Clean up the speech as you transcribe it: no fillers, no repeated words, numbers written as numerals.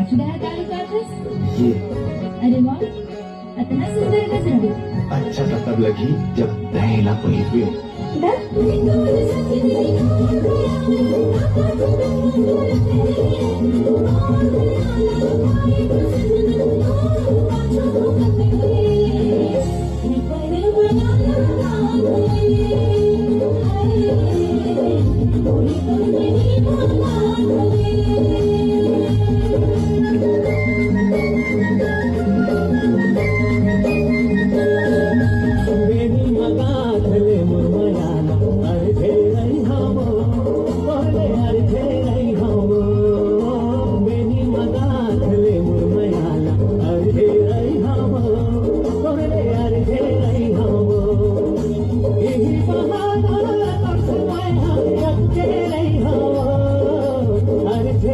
sudah tahu ke atas? ये Ada wah, atana सुंदर गजरा. अच्छा तब लगी जब पहला पड़ी हुई dah? Thank you.